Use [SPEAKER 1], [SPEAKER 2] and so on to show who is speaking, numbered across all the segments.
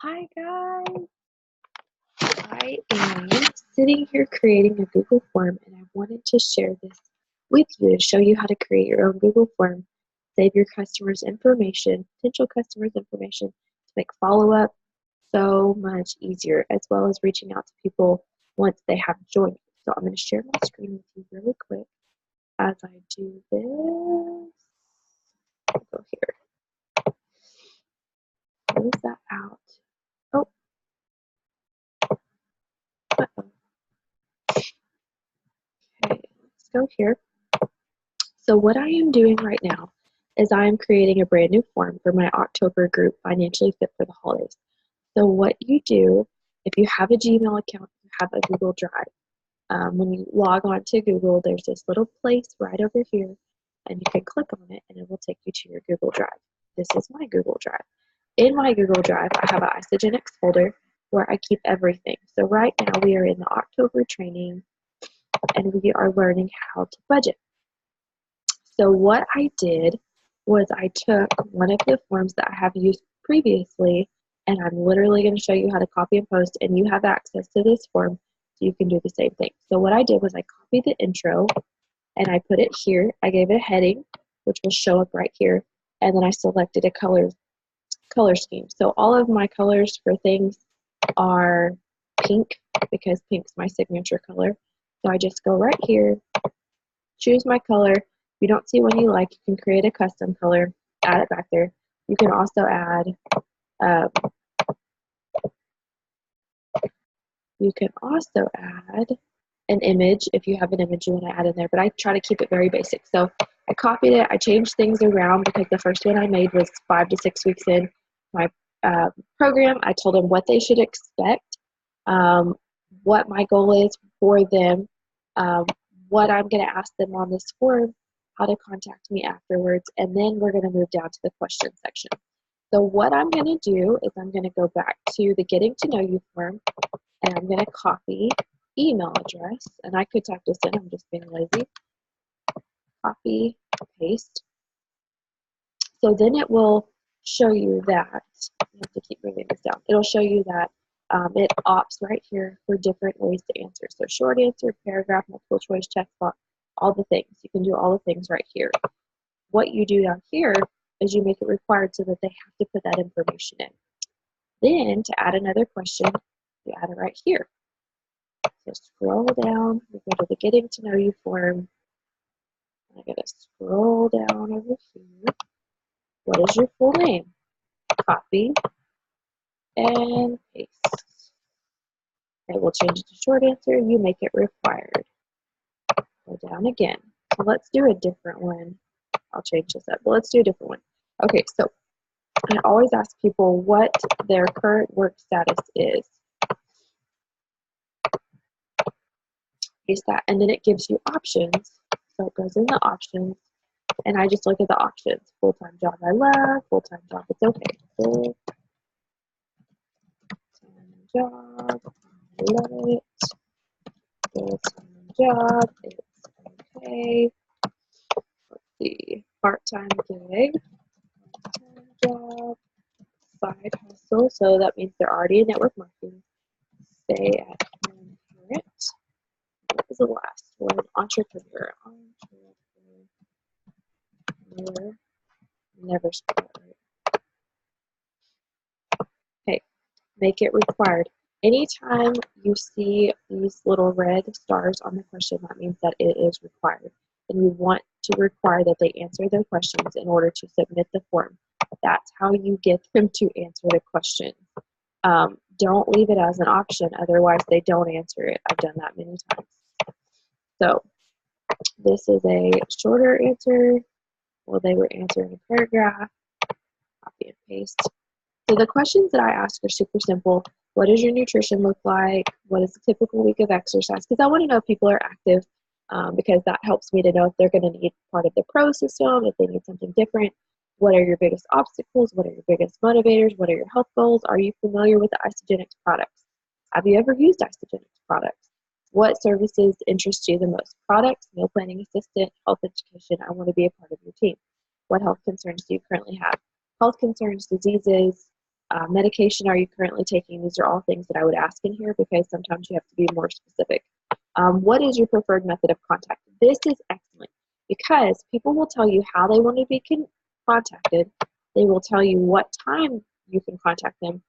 [SPEAKER 1] Hi guys, I am sitting here creating a Google form and I wanted to share this with you to show you how to create your own Google form, save your customers' information, potential customers' information to make follow-up so much easier, as well as reaching out to people once they have joined. So I'm going to share my screen with you really quick as I do this. I'll go here. Close that out. Oh, uh-oh. Okay, let's go here. So what I am doing right now is I am creating a brand new form for my October group, Financially Fit for the Holidays. So what you do, if you have a Gmail account, you have a Google Drive. When you log on to Google, there's this little place right over here, and you can click on it, and it will take you to your Google Drive. This is my Google Drive. In my Google Drive, I have an Isagenix folder where I keep everything. So right now we are in the October training, and we are learning how to budget. So what I did was I took one of the forms that I have used previously, and I'm literally going to show you how to copy and post, and you have access to this form, so you can do the same thing. So what I did was I copied the intro, and I put it here. I gave it a heading, which will show up right here, and then I selected a color scheme. So all of my colors for things are pink, because pink's my signature color. So I just go right here, choose my color. If you don't see one you like, you can create a custom color, add it back there. You can also add um, an image if you have an image you want to add in there, but I try to keep it very basic. So I copied it, I changed things around because the first one I made was 5 to 6 weeks in my program. I told them what they should expect, what my goal is for them, what I'm going to ask them on this form, how to contact me afterwards, and then we're going to move down to the question section. So what I'm going to do is I'm going to go back to the Getting to Know You form, and I'm going to copy email address, and I could type this in, I'm just being lazy. Copy, paste. So then it will show you that, you have to keep moving this down, it'll show you that it opts right here for different ways to answer. So short answer, paragraph, multiple choice, check box, all the things. You can do all the things right here. What you do down here is you make it required so that they have to put that information in. Then to add another question, you add it right here. So scroll down, we go to the Getting to Know You form. I gotta scroll down over here. What is your full name? Copy and paste. It will change it to short answer. You make it required. Go down again. So let's do a different one. I'll change this up, but let's do a different one. Okay, so I always ask people what their current work status is. Paste that, and then it gives you options. So it goes in the options, and I just look at the options. Full-time job I love, full-time job it's okay. Full-time job, I love it. Full-time job, it's okay. Let's see, part-time gig, part-time job, side hustle, so that means they're already in network marketing. Stay at home parent. What was the last one? Entrepreneur. Never spell it right. Okay, make it required. Anytime you see these little red stars on the question, that means that it is required. And you want to require that they answer their questions in order to submit the form. That's how you get them to answer the question. Don't leave it as an option, otherwise they don't answer it. I've done that many times. So this is a shorter answer. Well, they were answering a paragraph. Copy and paste. So the questions that I ask are super simple. What does your nutrition look like? What is a typical week of exercise? Because I want to know if people are active, because that helps me to know if they're going to need part of the pro system, if they need something different. What are your biggest obstacles? What are your biggest motivators? What are your health goals? Are you familiar with the Isagenix products? Have you ever used Isagenix products? What services interest you the most? Products, meal planning assistant, health education. I want to be a part of your team. What health concerns do you currently have? Health concerns, diseases, medication are you currently taking? These are all things that I would ask in here because sometimes you have to be more specific. What is your preferred method of contact? This is excellent because people will tell you how they want to be contacted. They will tell you what time you can contact them,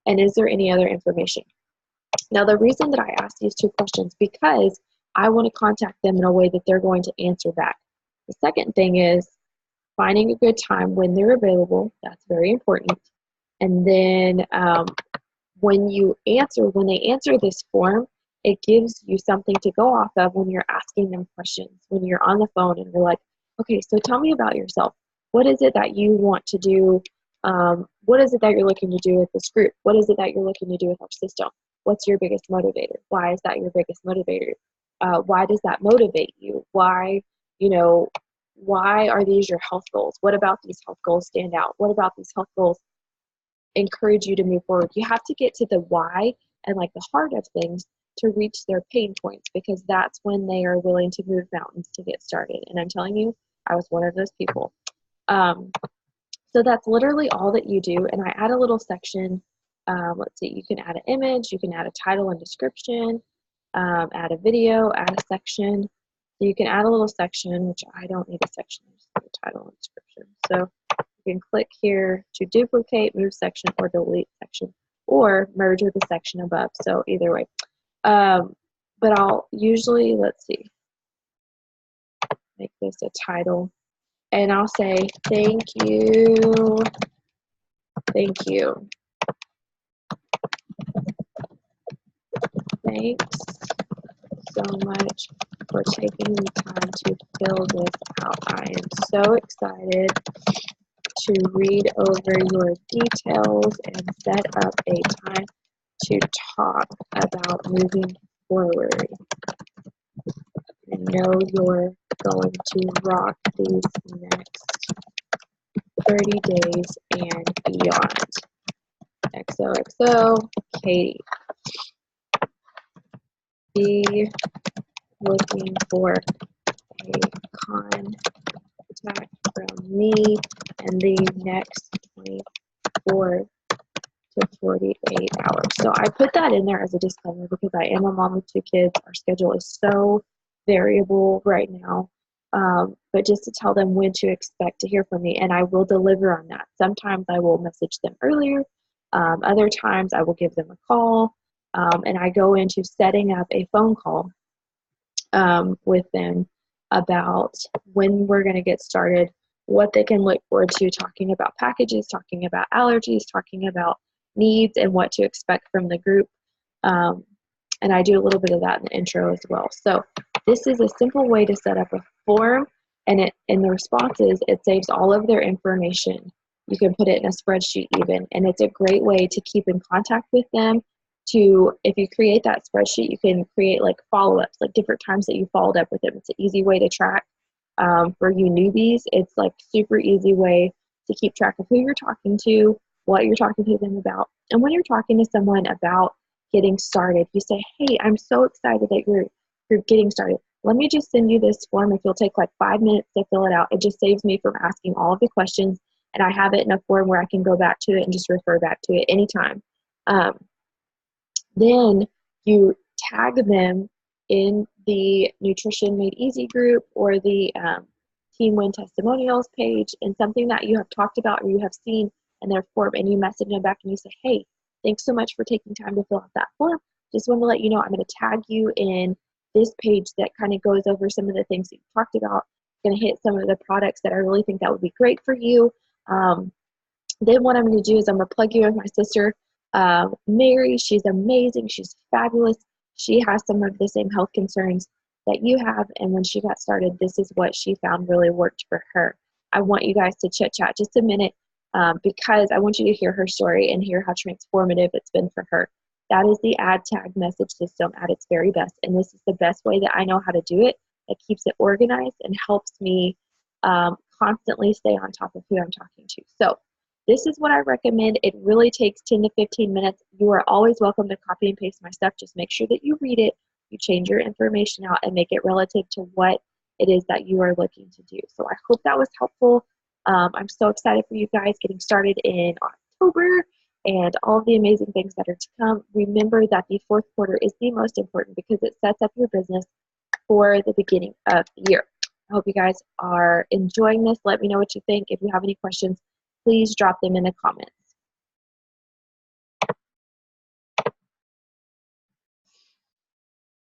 [SPEAKER 1] and is there any other information? Now, the reason that I ask these two questions because I want to contact them in a way that they're going to answer back. The second thing is finding a good time when they're available. That's very important. And then when they answer this form, it gives you something to go off of when you're asking them questions, when you're on the phone and you're like, okay, so tell me about yourself. What is it that you want to do? What is it that you're looking to do with this group? What is it that you're looking to do with our system? What's your biggest motivator? Why is that your biggest motivator? Why does that motivate you? Why are these your health goals? What about these health goals stand out? What about these health goals encourage you to move forward? You have to get to the why and like the heart of things to reach their pain points, because that's when they are willing to move mountains to get started. And I'm telling you, I was one of those people. So that's literally all that you do. And I add a little section. Let's see, you can add an image, you can add a title and description, add a video, add a section. So you can add a little section, which I don't need a section, I just need a title and description. So you can click here to duplicate, move section, or delete section, or merge with the section above. So either way. But I'll usually, let's see, make this a title. And I'll say, thank you. Thanks so much for taking the time to fill this out. I am so excited to read over your details and set up a time to talk about moving forward. I know you're going to rock these next 30 days and beyond. XOXO, Katie. Be looking for a contact from me in the next 24 to 48 hours. So I put that in there as a disclaimer because I am a mom with 2 kids. Our schedule is so variable right now. But just to tell them when to expect to hear from me, and I will deliver on that. Sometimes I will message them earlier. Other times I will give them a call. And I go into setting up a phone call with them about when we're going to get started, what they can look forward to, talking about packages, talking about allergies, talking about needs, and what to expect from the group. And I do a little bit of that in the intro as well. So this is a simple way to set up a form, and in the responses, it saves all of their information. You can put it in a spreadsheet even, and it's a great way to keep in contact with them. If you create that spreadsheet, you can create like follow-ups, like different times that you followed up with them. It's an easy way to track. For you newbies, it's like super easy way to keep track of who you're talking to, what you're talking to them about. And when you're talking to someone about getting started, you say, hey, I'm so excited that you're getting started. Let me just send you this form. If you'll take like 5 minutes to fill it out, it just saves me from asking all of the questions, and I have it in a form where I can go back to it and just refer back to it anytime. Then you tag them in the Nutrition Made Easy group or the Team Win Testimonials page, and something that you have talked about or you have seen in their form, and you message them back and you say, hey, thanks so much for taking time to fill out that form. Just want to let you know I'm going to tag you in this page that kind of goes over some of the things that you talked about. I'm going to hit some of the products that I really think that would be great for you. Then what I'm going to do is I'm going to plug you in with my sister, Mary. She's amazing. She's fabulous. She has some of the same health concerns that you have, and when she got started, this is what she found really worked for her. I want you guys to chit chat just a minute because I want you to hear her story and hear how transformative it's been for her. That is the ad tag message system at its very best, and this is the best way that I know how to do it. It keeps it organized and helps me constantly stay on top of who I'm talking to. So this is what I recommend. It really takes 10 to 15 minutes. You are always welcome to copy and paste my stuff. Just make sure that you read it, you change your information out, and make it relative to what it is that you are looking to do. So I hope that was helpful. I'm so excited for you guys getting started in October. and all the amazing things that are to come. Remember that the fourth quarter is the most important because it sets up your business for the beginning of the year. I hope you guys are enjoying this. Let me know what you think. If you have any questions, please drop them in the comments.